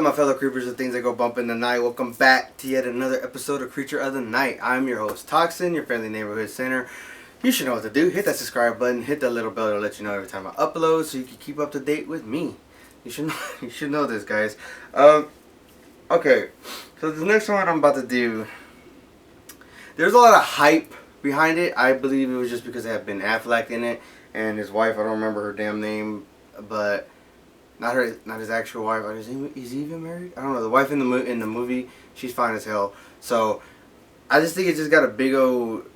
up, my fellow creepers and things that go bump in the night? Welcome back to yet another episode of Creature of the Night. I'm your host, Toxin, your friendly neighborhood center. You should know what to do. Hit that subscribe button, hit that little bell to let you know every time I upload so you can keep up to date with me. You should know this, guys. Okay, so the next one I'm about to do, there's a lot of hype behind it. I believe it was just because it had Ben Affleck in it and his wife. I don't remember her damn name, but not his actual wife. Is he even married? I don't know. The wife in the movie, she's fine as hell. So I just think it just got a big old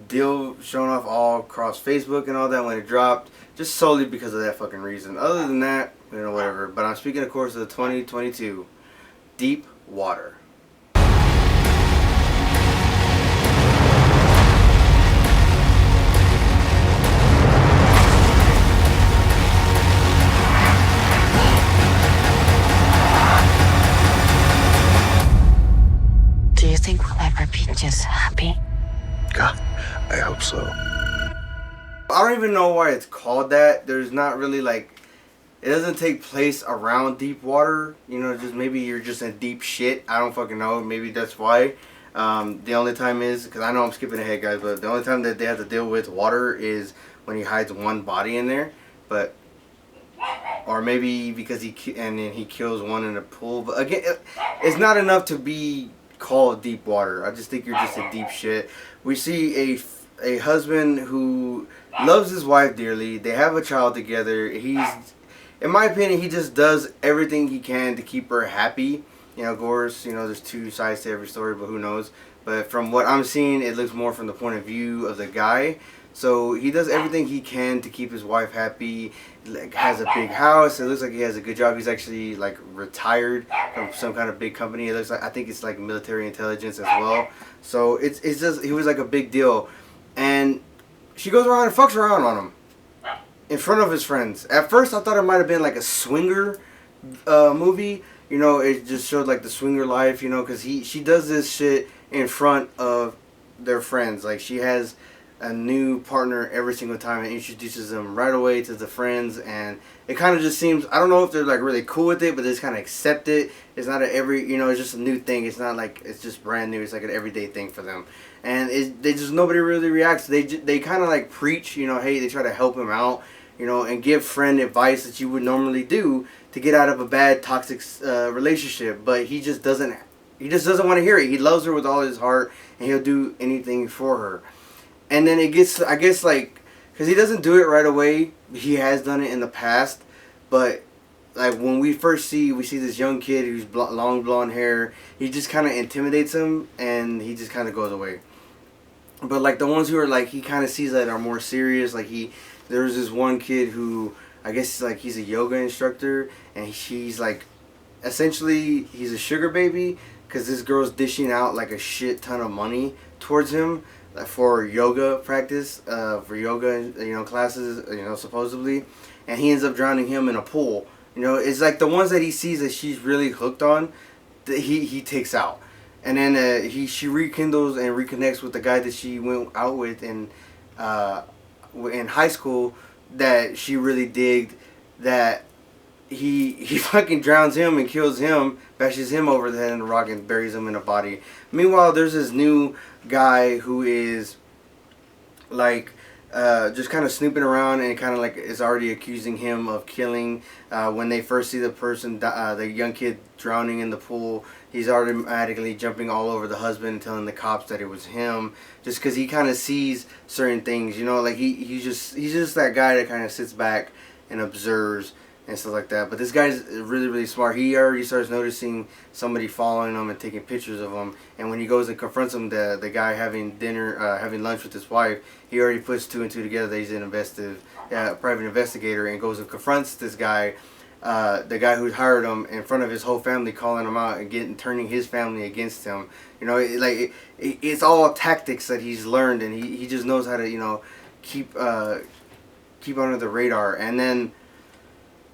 deal shown off all across Facebook and all that when it dropped, just solely because of that fucking reason. Other than that, whatever. But I'm speaking, of course, of the 2022 Deep Water. Do you think we'll ever be just happy? God, I hope so. I don't even know why it's called that. There's not really like, it doesn't take place around deep water. Just maybe you're just in deep shit. I don't fucking know. Maybe that's why. The only time is, because I know I'm skipping ahead, guys, but the only time that they have to deal with water is when he hides one body in there. But, or maybe because he kills one in a pool. But again, it's not enough to be called deep water. I just think you're just in deep shit. We see a husband who loves his wife dearly. They have a child together. He's, in my opinion, he just does everything he can to keep her happy. Of course, there's two sides to every story, but who knows. But from what I'm seeing, it looks more from the point of view of the guy. So he does everything he can to keep his wife happy. Like, has a big house. It looks like he has a good job. He's actually like retired from some kind of big company. It looks like, I think it's like military intelligence as well. So it's just, he was like a big deal. And she goes around and fucks around on him in front of his friends. At first I thought it might have been like a swinger movie. It just showed like the swinger life, because she does this shit in front of their friends. Like, she has a new partner every single time and introduces them right away to the friends, and it kind of just seems, I don't know if they're like really cool with it, but they just kind of accept it. It's not it's just a new thing. It's not like it's just brand new. It's like an everyday thing for them, and nobody really reacts. They kind of like preach, hey, they try to help him out, and give friend advice that you would normally do to get out of a bad toxic relationship, but he just doesn't want to hear it. He loves her with all his heart, and he'll do anything for her. And then it gets, I guess, like, because he doesn't do it right away. He has done it in the past. But, like, when we see this young kid who's long blonde hair, he just kind of intimidates him, and he just kind of goes away. But, like, the ones who are, like, he kind of sees that are more serious, like, there was this one kid who, I guess, like, he's a yoga instructor, and she's, like, essentially, he's a sugar baby, because this girl's dishing out, like, a shit ton of money towards him for yoga practice, for yoga, classes, supposedly, and he ends up drowning him in a pool. It's like the ones that he sees that she's really hooked on, that he takes out, and then she rekindles and reconnects with the guy that she went out with in high school, that she really digged, that he fucking drowns him and kills him, bashes him over the head in a rock and buries him in a body. Meanwhile, there's this new guy who is like just kind of snooping around and kind of like is already accusing him of killing. When they first see the person, the young kid drowning in the pool, he's automatically jumping all over the husband and telling the cops that it was him, just because he kind of sees certain things. Like he's just that guy that kind of sits back and observes and stuff like that. But this guy's really, really smart. He already starts noticing somebody following him and taking pictures of him. And when he goes and confronts him, the guy having having lunch with his wife, he already puts two and two together that he's an private investigator, and goes and confronts this guy, the guy who hired him, in front of his whole family, calling him out and turning his family against him. It's all tactics that he's learned, and he just knows how to keep under the radar. And then,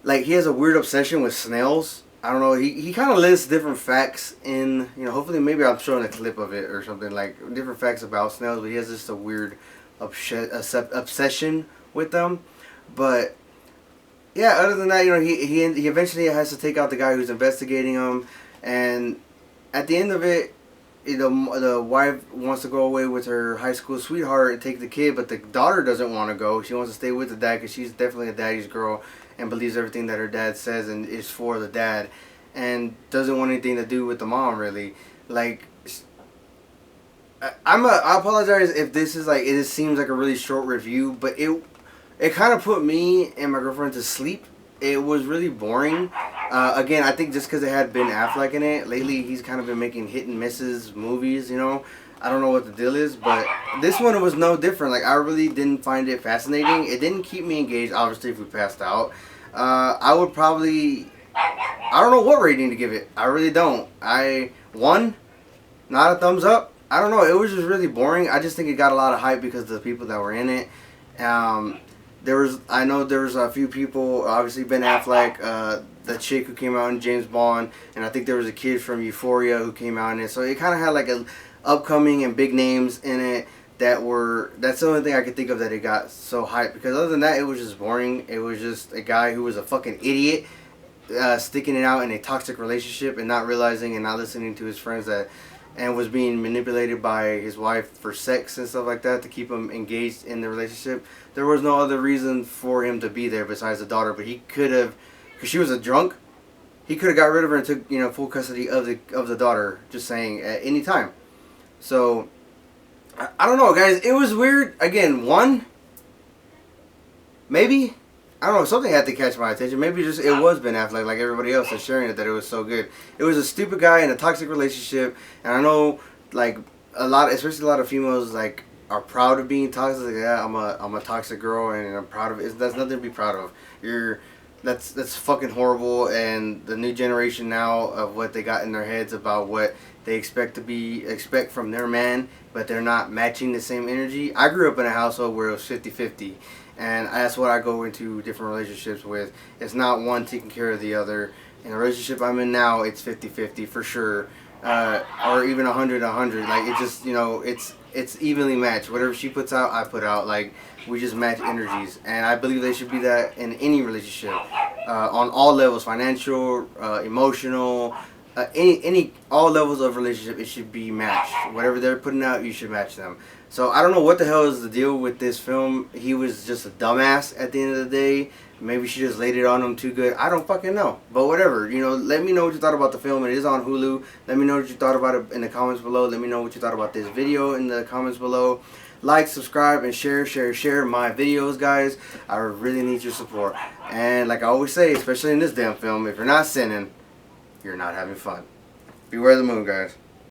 like, he has a weird obsession with snails. I don't know, he kind of lists different facts in, hopefully maybe I'm showing a clip of it or something, like different facts about snails, but he has just a weird obsession with them. But yeah, other than that, you know, he eventually has to take out the guy who's investigating him, and at the end of it, the wife wants to go away with her high school sweetheart and take the kid, but the daughter doesn't want to go. She wants to stay with the dad because she's definitely a daddy's girl and believes everything that her dad says and is for the dad, and doesn't want anything to do with the mom really. Like, I apologize if this is like, it seems like a really short review, but it kind of put me and my girlfriend to sleep. It was really boring. Again, I think just because it had Ben Affleck in it. Lately, he's kind of been making hit and misses movies, you know. I don't know what the deal is, but this one was no different. Like, I really didn't find it fascinating. It didn't keep me engaged, obviously, if we passed out. I would probably... I don't know what rating to give it. I really don't. One, not a thumbs up. I don't know. It was just really boring. I just think it got a lot of hype because of the people that were in it. I know there was a few people, obviously Ben Affleck, the chick who came out in James Bond, and I think there was a kid from Euphoria who came out in it. So it kind of had like a upcoming and big names in it that's the only thing I could think of that it got so hyped. Because other than that, it was just boring. It was just a guy who was a fucking idiot, sticking it out in a toxic relationship and not realizing and not listening to his friends and was being manipulated by his wife for sex and stuff like that to keep him engaged in the relationship. There was no other reason for him to be there besides the daughter, but he could have, because she was a drunk, he could have got rid of her and took, you know, full custody of the daughter, just saying, at any time. So, I don't know, guys. It was weird. Again, maybe, I don't know, something had to catch my attention. Maybe just it was Ben Affleck, like everybody else that's sharing it, that it was so good. It was a stupid guy in a toxic relationship, and I know, like, especially a lot of females, like, are proud of being toxic. Like, yeah, I'm a toxic girl, and I'm proud of it. That's nothing to be proud of. That's fucking horrible, and the new generation now of what they got in their heads about what they expect from their man, but they're not matching the same energy. I grew up in a household where it was 50-50. And that's what I go into different relationships with. It's not one taking care of the other. In the relationship I'm in now, it's 50-50 for sure. Or even 100-100. Like, it just, you know, it's evenly matched. Whatever she puts out, I put out. Like, we just match energies. And I believe they should be that in any relationship. On all levels, financial, emotional, all levels of relationship, it should be matched. Whatever they're putting out, you should match them. So I don't know what the hell is the deal with this film. He was just a dumbass at the end of the day. Maybe she just laid it on him too good. I don't fucking know. But whatever. You know, let me know what you thought about the film. It is on Hulu. Let me know what you thought about it in the comments below. Let me know what you thought about this video in the comments below. Like, subscribe, and share my videos, guys. I really need your support. And like I always say, especially in this damn film, if you're not sinning, you're not having fun. Beware the moon, guys.